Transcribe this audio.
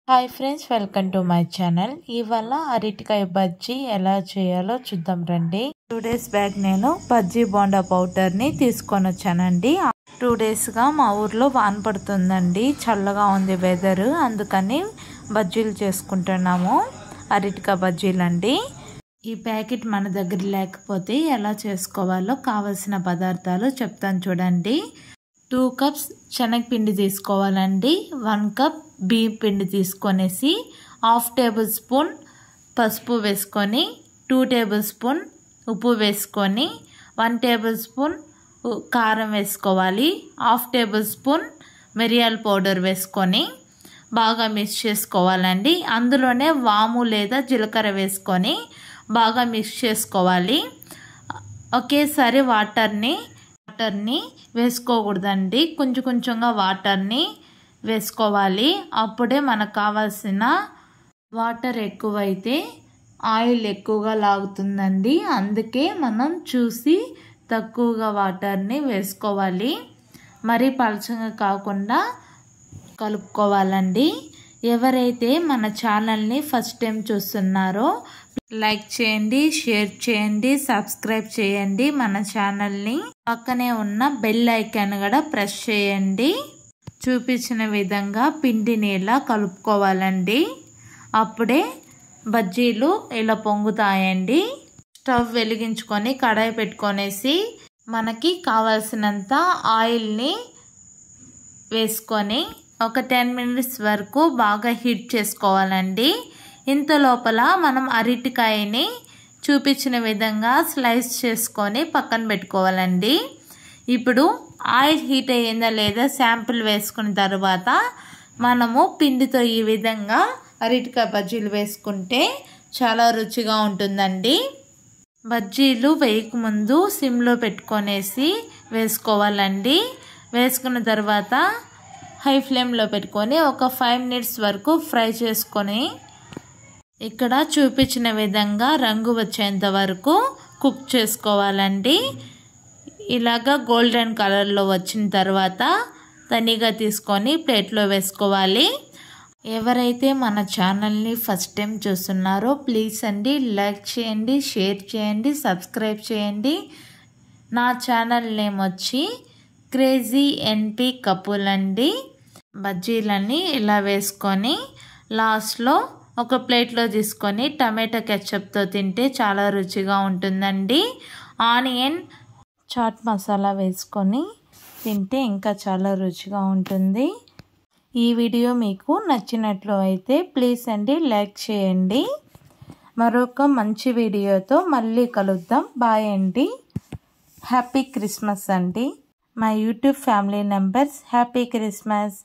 Hi friends, welcome to my channel. ఇవాళ అరటికాయ బజ్జీ ఎలా చేయాలో చూద్దాం రండి. 2 days బ్యాక్ నేను బజ్జీ బోండా పౌడర్ని తీసుకొని వచ్చానండి. 2 daysగా మా ఊర్లో వాన పడుతుందండి, చల్లగా ఉంది వెదర్, అందుకని బజ్జీలు చేసుకుంటున్నాము. అరటికాయ బజ్జీలండి. ఈ ప్యాకెట్ మన దగ్గర లేకపోతే ఎలా చేసుకోవాలో కావలసిన పదార్థాలు చెప్తాను చూడండి. 2 cups శనగపిండి తీసుకోవాలండి. 1 cup బియ్యం పిండి తీసుకొనేసి 1/2 tablespoon పసుపు వేసుకొని 2 tablespoon ఉప్పు వేసుకొని 1 tablespoon కారం వేసుకోవాలి. 1/2 tablespoon మిరియాల పౌడర్ వేసుకొని బాగా మిక్స్ చేసుకోవాలండి. అందులోనే వాము లేదా జీలకర్ర వేసుకొని బాగా మిక్స్ చేసుకోవాలి. ఒకేసారి వాటర్ని వేసుకోకూడదండి, కొంచెం కొంచెంగా వాటర్ని వేసుకోవాలి. అప్పుడే మనకు కావాల్సిన వాటర్ ఎక్కువైతే ఆయిల్ ఎక్కువగా లాగుతుందండి, అందుకే మనం చూసి తక్కువగా వాటర్ని వేసుకోవాలి. మరీ పలచగా కాకుండా కలుపుకోవాలండి. ఎవరైతే మన ఛానల్ని ఫస్ట్ టైం చూస్తున్నారో లైక్ చేయండి, షేర్ చేయండి, సబ్స్క్రైబ్ చేయండి మన ఛానల్ని. పక్కనే ఉన్న బెల్ ఐకాన్ కూడా ప్రెస్ చేయండి. చూపించిన విధంగా పిండిని ఇలా కలుపుకోవాలండి. అప్పుడే బజ్జీలు ఇలా పొంగుతాయండి. స్టవ్ వెలిగించుకొని కడాయి పెట్టుకొనేసి మనకి కావాల్సినంత ఆయిల్ని వేసుకొని ఒక 10 minutes వరకు బాగా హీట్ చేసుకోవాలండి. ఇంత లోపల మనం అరటికాయని చూపించిన విధంగా స్లైస్ చేసుకొని పక్కన పెట్టుకోవాలండి. ఇప్పుడు ఆయిల్ హీట్ అయ్యిందా లేదా శాంపుల్ వేసుకున్న తర్వాత మనము పిండితో ఈ విధంగా అరటికాయ బజ్జీలు వేసుకుంటే చాలా రుచిగా ఉంటుందండి. బజ్జీలు వేయకముందు సిమ్లో పెట్టుకొనేసి వేసుకోవాలండి. వేసుకున్న తర్వాత హై ఫ్లేమ్లో పెట్టుకొని ఒక 5 minutes వరకు ఫ్రై చేసుకొని ఇక్కడ చూపించిన విధంగా రంగు వచ్చేంత వరకు కుక్ చేసుకోవాలండి. ఇలాగా గోల్డెన్ కలర్లో వచ్చిన తర్వాత తనిగా తీసుకొని ప్లేట్లో వేసుకోవాలి. ఎవరైతే మన ఛానల్ని ఫస్ట్ టైం చూస్తున్నారో ప్లీజ్ అండి లైక్ చేయండి, షేర్ చేయండి, సబ్స్క్రైబ్ చేయండి. నా ఛానల్ నేమ్ వచ్చి క్రేజీ ఎన్పి కపుల్ అండి. బజ్జీలన్నీ ఇలా వేసుకొని లాస్ట్లో ఒక ప్లేట్లో తీసుకొని టమాటా కెచప్తో తింటే చాలా రుచిగా ఉంటుందండి. ఆనియన్ చాట్ మసాలా వేసుకొని తింటే ఇంకా చాలా రుచిగా ఉంటుంది. ఈ వీడియో మీకు నచ్చినట్లు అయితే ప్లీజ్ అండి లైక్ చేయండి. మరొక మంచి వీడియోతో మళ్ళీ కలుద్దాం. బాయ్ అండి. హ్యాపీ క్రిస్మస్ అండి. My YouTube family members happy Christmas.